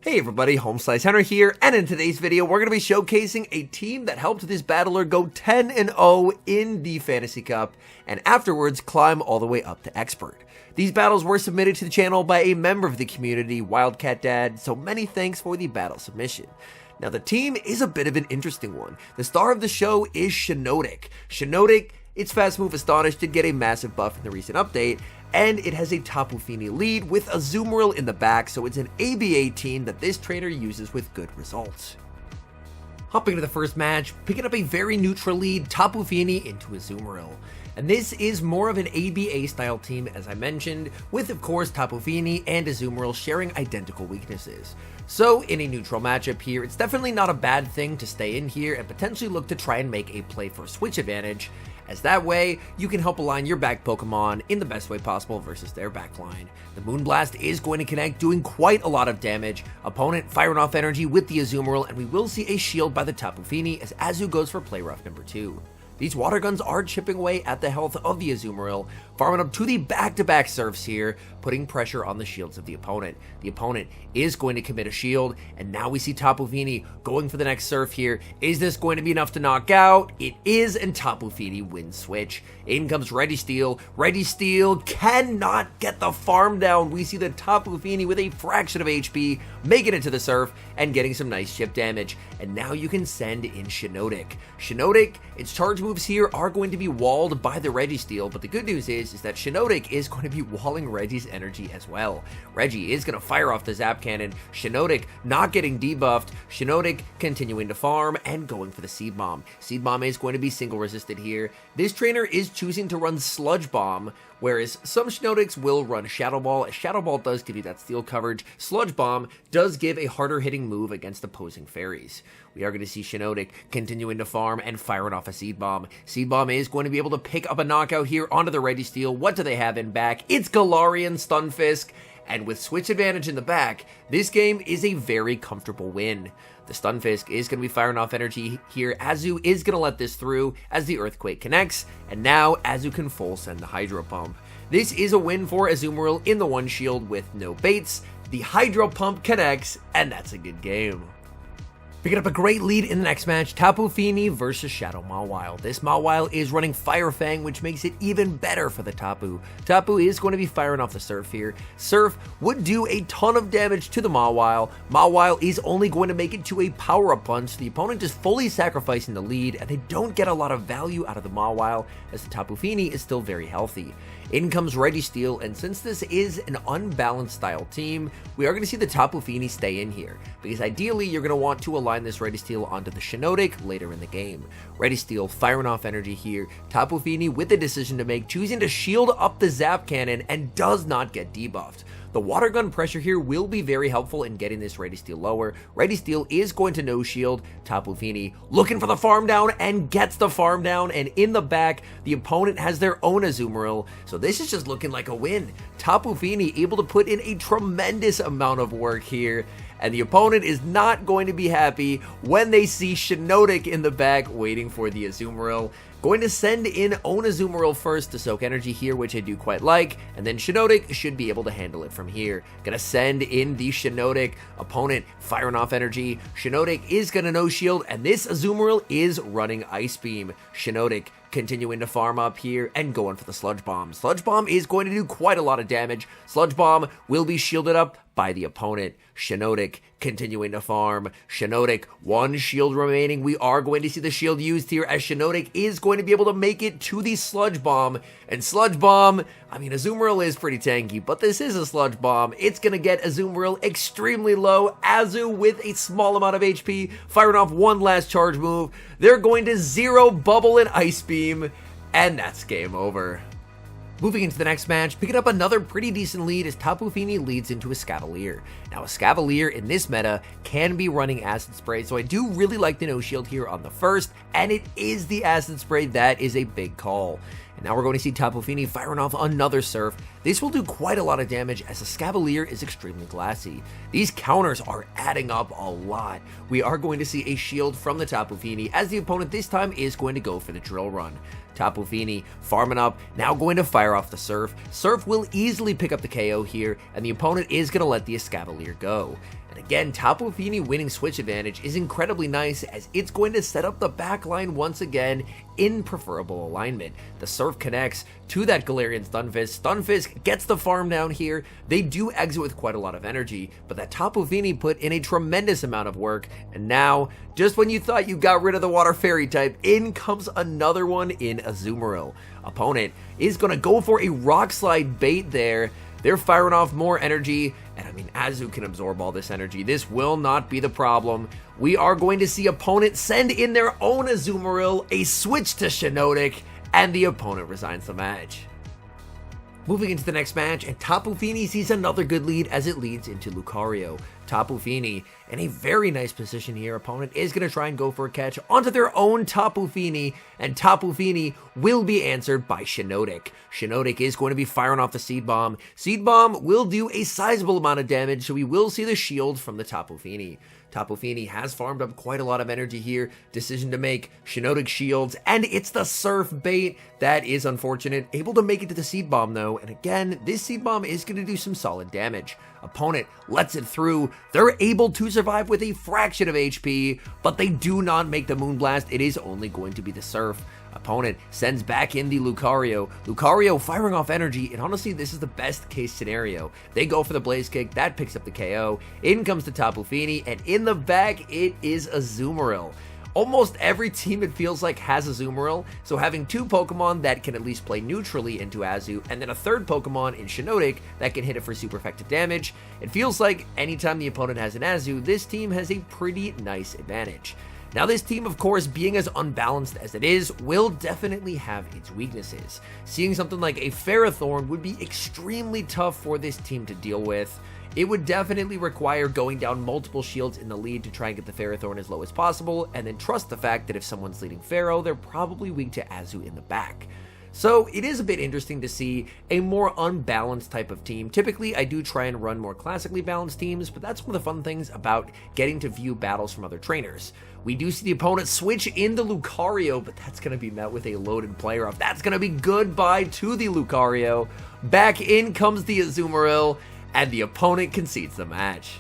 Hey everybody, HomeSliceHenry here, and in today's video we're going to be showcasing a team that helped this battler go 10-0 in the Fantasy Cup, and afterwards climb all the way up to Expert. These battles were submitted to the channel by a member of the community, Wildcat Dad, so many thanks for the battle submission. Now the team is a bit of an interesting one. The star of the show is SHIINOTIC. SHIINOTIC, its fast move Astonish did get a massive buff in the recent update, and it has a Tapu Fini lead with Azumarill in the back, so it's an ABA team that this trainer uses with good results. Hopping into the first match, picking up a very neutral lead, Tapu Fini into Azumarill. And this is more of an ABA style team, as I mentioned, with of course Tapu Fini and Azumarill sharing identical weaknesses. So in a neutral matchup here, it's definitely not a bad thing to stay in here and potentially look to try and make a play for a switch advantage, as that way you can help align your back Pokemon in the best way possible versus their back line. The Moonblast is going to connect, doing quite a lot of damage, opponent firing off energy with the Azumarill, and we will see a shield by the Tapu Fini as Azu goes for play rough number 2. These water guns are chipping away at the health of the Azumarill, farming up to the back-to-back surfs here, putting pressure on the shields of the opponent. The opponent is going to commit a shield, and now we see Tapu Fini going for the next surf here. Is this going to be enough to knock out? It is, and Tapu Fini wins switch. In comes Registeel. Registeel cannot get the farm down. We see the Tapu Fini with a fraction of HP, making it to the surf, and getting some nice chip damage. And now you can send in SHIINOTIC. SHIINOTIC, its charge moves here are going to be walled by the Registeel, but the good news is that SHIINOTIC is going to be walling Reggie's energy as well. Reggie is going to fire off the Zap Cannon, SHIINOTIC not getting debuffed, SHIINOTIC continuing to farm and going for the Seed Bomb. Seed Bomb is going to be single resisted here. This trainer is choosing to run Sludge Bomb, whereas some SHIINOTICs will run Shadow Ball, as Shadow Ball does give you that steel coverage. Sludge Bomb does give a harder hitting move against opposing fairies. We are going to see SHIINOTIC continuing to farm and firing off a Seed Bomb. Seed Bomb is going to be able to pick up a knockout here onto the Registeel. What do they have in back? It's Galarian Stunfisk, and with switch advantage in the back, this game is a very comfortable win. The Stunfisk is going to be firing off energy here. Azu is going to let this through as the Earthquake connects, and now Azu can full send the Hydro Pump. This is a win for Azumarill in the one shield with no baits. The Hydro Pump connects, and that's a good game. Picking up a great lead in the next match, Tapu Fini versus Shadow Mawile. This Mawile is running Fire Fang, which makes it even better for the Tapu. Tapu is going to be firing off the Surf here. Surf would do a ton of damage to the Mawile. Mawile is only going to make it to a power-up punch. The opponent is fully sacrificing the lead, and they don't get a lot of value out of the Mawile, as the Tapu Fini is still very healthy. In comes Registeel, and since this is an unbalanced style team, we are going to see the Tapu Fini stay in here, because ideally you're going to want to align this Registeel onto the SHIINOTIC later in the game. Registeel firing off energy here, Tapu Fini with the decision to make, choosing to shield up the Zap Cannon and does not get debuffed. The water gun pressure here will be very helpful in getting this Registeel lower. Registeel is going to no shield. Tapu Fini looking for the farm down and gets the farm down, and in the back the opponent has their own Azumarill, so this is just looking like a win. Tapu Fini able to put in a tremendous amount of work here, and the opponent is not going to be happy when they see SHIINOTIC in the back waiting for the Azumarill. Going to send in own Azumarill first to soak energy here, which I do quite like, and then SHIINOTIC should be able to handle it from here. Gonna send in the SHIINOTIC, opponent firing off energy. SHIINOTIC is gonna no shield, and this Azumarill is running Ice Beam. SHIINOTIC continuing to farm up here and going for the Sludge Bomb. Sludge Bomb is going to do quite a lot of damage. Sludge Bomb will be shielded up by the opponent. SHIINOTIC continuing to farm. SHIINOTIC, one shield remaining. We are going to see the shield used here, as SHIINOTIC is going to be able to make it to the Sludge Bomb. And Sludge Bomb, I mean, Azumarill is pretty tanky, but this is a Sludge Bomb. It's going to get Azumarill extremely low. Azu with a small amount of HP, firing off one last charge move. They're going to zero Bubble and Ice Beam, and that's game over. Moving into the next match, picking up another pretty decent lead as Tapu Fini leads into Escavalier. Now, Escavalier in this meta can be running Acid Spray, so I do really like the no shield here on the first, and it is the Acid Spray that is a big call. And now we're going to see Tapu Fini firing off another Surf. This will do quite a lot of damage as Escavalier is extremely glassy. These counters are adding up a lot. We are going to see a shield from the Tapu Fini as the opponent this time is going to go for the drill run. Tapu Fini farming up, now going to fire off the Surf. Surf will easily pick up the KO here, and the opponent is going to let the Escavalier go. And again, Tapu Fini winning switch advantage is incredibly nice as it's going to set up the back line once again in preferable alignment. The Surf connects to that Galarian Stunfisk. Stunfisk gets the farm down here. They do exit with quite a lot of energy, but that Tapu Fini put in a tremendous amount of work, and now, just when you thought you got rid of the Water Fairy type, in comes another one in Azumarill. Opponent is going to go for a Rock Slide bait there. They're firing off more energy, and I mean, Azu can absorb all this energy. This will not be the problem. We are going to see opponent send in their own Azumarill, a switch to SHIINOTIC, and the opponent resigns the match. Moving into the next match, and Tapu Fini sees another good lead as it leads into Lucario. Tapu Fini in a very nice position here. Opponent is going to try and go for a catch onto their own Tapu Fini, and Tapu Fini will be answered by SHIINOTIC. SHIINOTIC is going to be firing off the Seed Bomb. Seed Bomb will do a sizable amount of damage, so we will see the shield from the Tapu Fini. Tapu Fini has farmed up quite a lot of energy here. Decision to make, SHIINOTIC shields, and it's the Surf bait. That is unfortunate. Able to make it to the Seed Bomb though, and again, this Seed Bomb is going to do some solid damage. Opponent lets it through. They're able to survive with a fraction of HP, but they do not make the Moonblast. It is only going to be the Surf. Opponent sends back in the Lucario. Lucario firing off energy, and honestly, this is the best case scenario. They go for the Blaze Kick, that picks up the KO. In comes the Tapu Fini, and in the back, it is Azumarill. Almost every team, it feels like, has Azumarill, so having two Pokemon that can at least play neutrally into Azu, and then a third Pokemon in SHIINOTIC that can hit it for super effective damage, it feels like anytime the opponent has an Azu, this team has a pretty nice advantage. Now this team, of course, being as unbalanced as it is, will definitely have its weaknesses. Seeing something like a Ferrothorn would be extremely tough for this team to deal with. It would definitely require going down multiple shields in the lead to try and get the Ferrothorn as low as possible, and then trust the fact that if someone's leading Ferro, they're probably weak to Azu in the back. So it is a bit interesting to see a more unbalanced type of team. Typically, I do try and run more classically balanced teams, but that's one of the fun things about getting to view battles from other trainers. We do see the opponent switch into Lucario, but that's going to be met with a loaded player up. That's going to be goodbye to the Lucario. Back in comes the Azumarill, and the opponent concedes the match.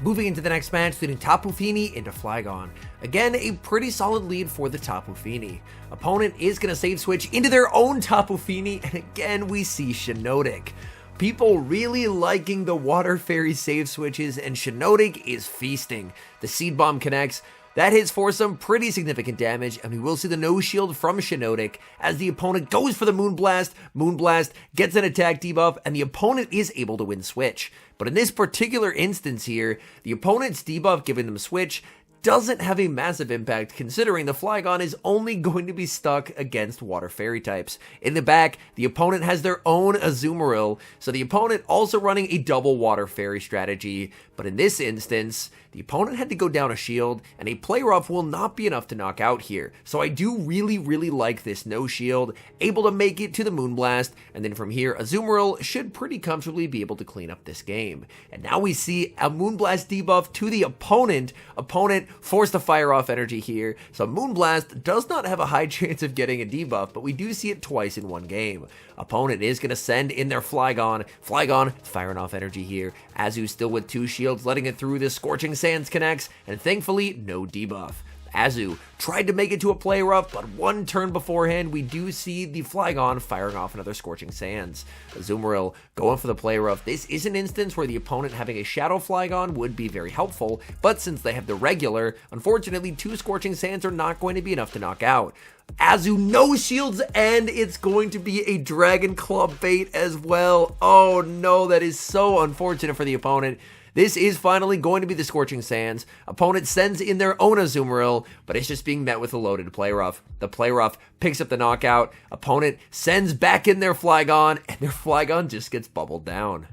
Moving into the next match, leading Tapu Fini into Flygon. Again, a pretty solid lead for the Tapu Fini. Opponent is going to save switch into their own Tapu Fini, and again we see SHIINOTIC. People really liking the Water Fairy save switches, and SHIINOTIC is feasting. The Seed Bomb connects. That hits for some pretty significant damage, and we will see the no shield from SHIINOTIC as the opponent goes for the Moonblast. Moonblast gets an attack debuff, and the opponent is able to win switch. But in this particular instance here, the opponent's debuff giving them switch doesn't have a massive impact considering the Flygon is only going to be stuck against Water Fairy types. In the back, the opponent has their own Azumarill, so the opponent also running a double Water Fairy strategy, but in this instance, the opponent had to go down a shield, and a play rough will not be enough to knock out here. So I do really like this no shield, able to make it to the Moonblast, and then from here, Azumarill should pretty comfortably be able to clean up this game. And now we see a Moonblast debuff to the opponent. Opponent forced to fire off energy here, so Moonblast does not have a high chance of getting a debuff, but we do see it twice in one game. Opponent is going to send in their Flygon. Flygon firing off energy here. Azu still with two shields, letting it through. The Scorching Sands connects, and thankfully, no debuff. Azu tried to make it to a play rough, but one turn beforehand, we do see the Flygon firing off another Scorching Sands. Azumarill going for the play rough. This is an instance where the opponent having a Shadow Flygon would be very helpful, but since they have the regular, unfortunately, two Scorching Sands are not going to be enough to knock out. Azu no shields, and it's going to be a Dragon Claw bait as well. Oh no, that is so unfortunate for the opponent. This is finally going to be the Scorching Sands. Opponent sends in their own Azumarill, but it's just being met with a loaded play rough. The play rough picks up the knockout. Opponent sends back in their Flygon, and their Flygon just gets bubbled down.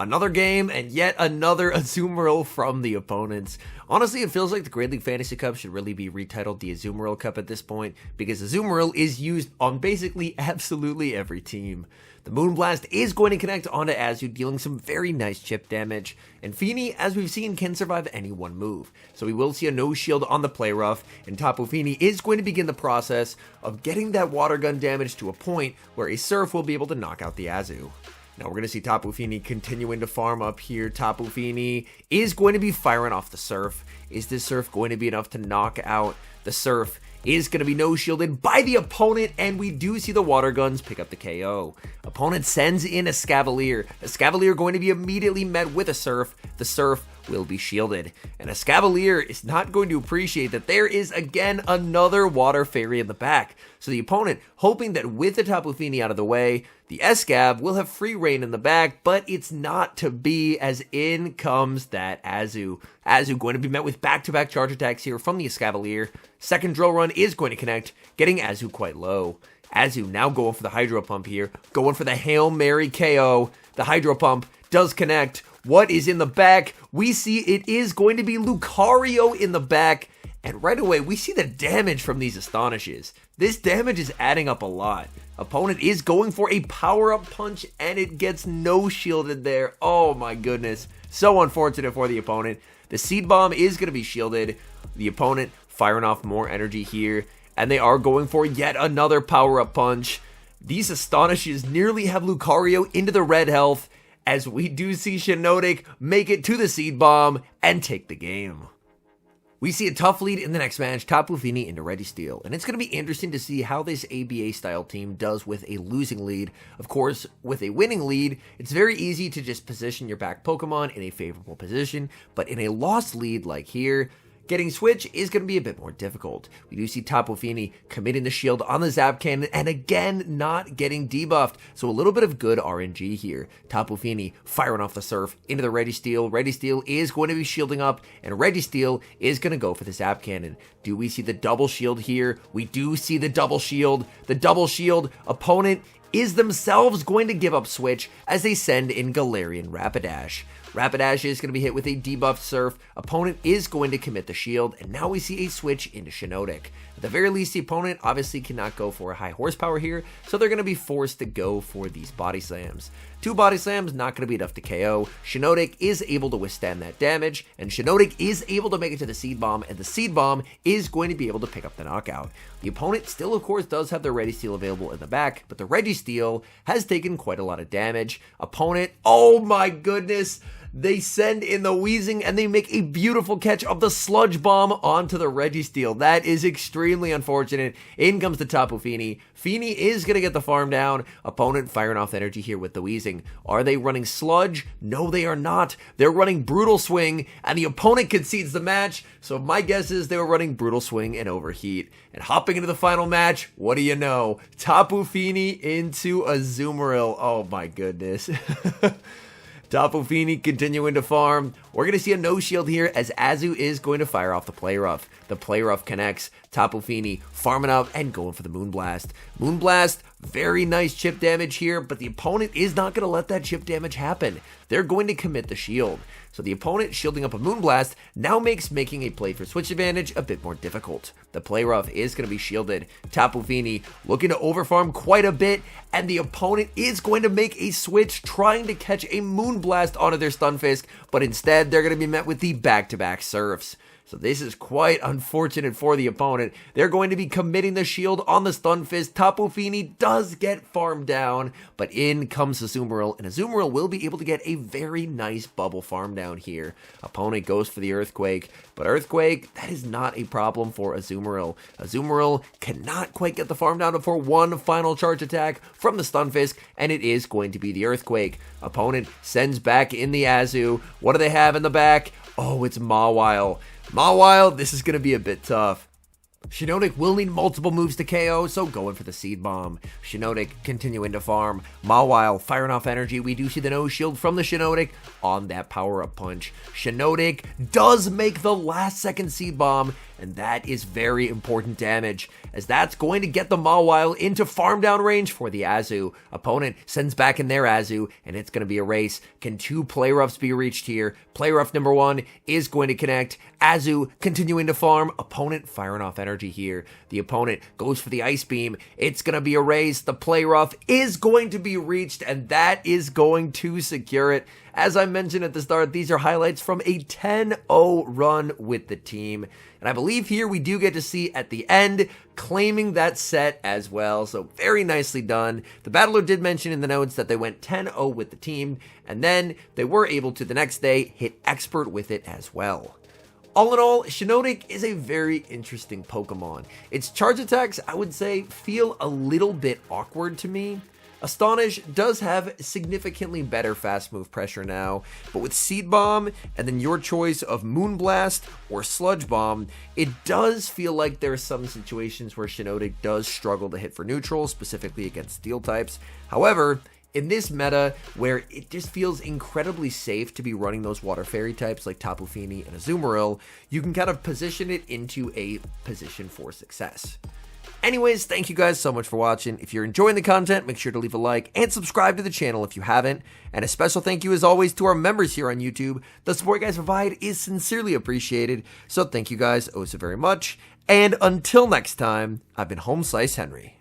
Another game and yet another Azumarill from the opponents. Honestly, it feels like the Great League Fantasy Cup should really be retitled the Azumarill Cup at this point, because Azumarill is used on basically absolutely every team. The Moonblast is going to connect onto Azu, dealing some very nice chip damage, and Fini, as we've seen, can survive any one move. So we will see a no shield on the Play Rough, and Tapu Fini is going to begin the process of getting that water gun damage to a point where a Surf will be able to knock out the Azu. Now we're going to see Tapu Fini continuing to farm up here. Tapu Fini is going to be firing off the Surf. Is this Surf going to be enough to knock out the Surf? Is going to be no shielded by the opponent, and we do see the water guns pick up the KO. Opponent sends in a Escavalier. Escavalier going to be immediately met with a Surf. The Surf will be shielded, and Escavalier is not going to appreciate that there is again another water fairy in the back. So the opponent, hoping that with the Tapu Fini out of the way, the Escav will have free reign in the back, but it's not to be, as in comes that Azu. Azu going to be met with back-to-back charge attacks here from the Escavalier. Second drill run is going to connect, getting Azu quite low. Azu now going for the Hydro Pump here, going for the Hail Mary KO. The Hydro Pump does connect. What is in the back? We see it is going to be Lucario in the back, and right away we see the damage from these Astonishes. This damage is adding up a lot. Opponent is going for a power-up punch, and it gets no shielded there. Oh my goodness. So unfortunate for the opponent. The Seed Bomb is going to be shielded. The opponent firing off more energy here, and they are going for yet another power-up punch. These Astonishes nearly have Lucario into the red health, as we do see SHIINOTIC make it to the Seed Bomb and take the game. We see a tough lead in the next match, Tapu Fini into Registeel, and it's going to be interesting to see how this ABA-style team does with a losing lead. Of course, with a winning lead, it's very easy to just position your back Pokemon in a favorable position, but in a lost lead like here, getting Switch is going to be a bit more difficult. We do see Tapu Fini committing the shield on the Zap Cannon and again not getting debuffed. So a little bit of good RNG here. Tapu Fini firing off the Surf into the Registeel. Registeel is going to be shielding up, and Registeel is going to go for the Zap Cannon. Do we see the double shield here? We do see the double shield. The double shield opponent is themselves going to give up Switch as they send in Galarian Rapidash. Rapidash is going to be hit with a debuffed Surf. Opponent is going to commit the shield, and now we see a switch into SHIINOTIC. At the very least, the opponent obviously cannot go for a high horsepower here, so they're going to be forced to go for these body slams. 2 body slams not going to be enough to KO. SHIINOTIC is able to withstand that damage, and SHIINOTIC is able to make it to the Seed Bomb, and the Seed Bomb is going to be able to pick up the knockout. The opponent still, of course, does have the Registeel available in the back, but the Registeel has taken quite a lot of damage. Opponent, oh my goodness! They send in the Weezing, and they make a beautiful catch of the Sludge Bomb onto the Registeel. That is extremely unfortunate. In comes the Tapu Fini. Fini is going to get the farm down. Opponent firing off energy here with the Weezing. Are they running Sludge? No, they are not. They're running Brutal Swing, and the opponent concedes the match. So my guess is they were running Brutal Swing and Overheat. And hopping into the final match, what do you know? Tapu Fini into Azumarill. Oh my goodness. Tapu Fini continuing to farm. We're going to see a no shield here as Azu is going to fire off the Play Rough. The Play Rough connects. Tapu Fini farming up and going for the Moonblast. Moonblast, very nice chip damage here, but the opponent is not going to let that chip damage happen. They're going to commit the shield. So the opponent shielding up a Moonblast now makes making a play for Switch advantage a bit more difficult. The Play Rough is going to be shielded. Tapu Fini looking to overfarm quite a bit, and the opponent is going to make a switch trying to catch a Moonblast onto their Stunfisk, but instead they're going to be met with the back-to-back Surfs. So this is quite unfortunate for the opponent. They're going to be committing the shield on the Stunfisk. Tapu Fini does get farmed down, but in comes Azumarill, and Azumarill will be able to get a very nice bubble farm down here. Opponent goes for the Earthquake, but Earthquake, that is not a problem for Azumarill. Azumarill cannot quite get the farm down before one final charge attack from the Stunfisk, and it is going to be the Earthquake. Opponent sends back in the Azu. What do they have in the back? Oh, it's Mawile. Mawile, this is going to be a bit tough. SHIINOTIC will need multiple moves to KO, so going for the Seed Bomb. SHIINOTIC continuing to farm. Mawile firing off energy. We do see the no shield from the SHIINOTIC on that power-up punch. SHIINOTIC does make the last second Seed Bomb, and that is very important damage, as that's going to get the Mawile into farm down range for the Azu. Opponent sends back in their Azu, and it's going to be a race. Can 2 Play Roughs be reached here? Play Rough number 1 is going to connect. Azu continuing to farm. Opponent firing off energy here. The opponent goes for the Ice Beam. It's going to be a race. The Play Rough is going to be reached, and that is going to secure it. As I mentioned at the start, these are highlights from a 10-0 run with the team. And I believe here we do get to see at the end claiming that set as well. So very nicely done. The battler did mention in the notes that they went 10-0 with the team, and then they were able to the next day hit expert with it as well. All in all, SHIINOTIC is a very interesting Pokemon. Its charge attacks, I would say, feel a little bit awkward to me. Astonish does have significantly better fast move pressure now, but with Seed Bomb and then your choice of Moonblast or Sludge Bomb, it does feel like there are some situations where SHIINOTIC does struggle to hit for neutral, specifically against Steel types. However, in this meta, where it just feels incredibly safe to be running those Water Fairy types like Tapu Fini and Azumarill, you can kind of position it into a position for success. Anyways, thank you guys so much for watching. If you're enjoying the content, make sure to leave a like and subscribe to the channel if you haven't. And a special thank you as always to our members here on YouTube. The support you guys provide is sincerely appreciated. So thank you guys oh so very much. And until next time, I've been HomeSliceHenry.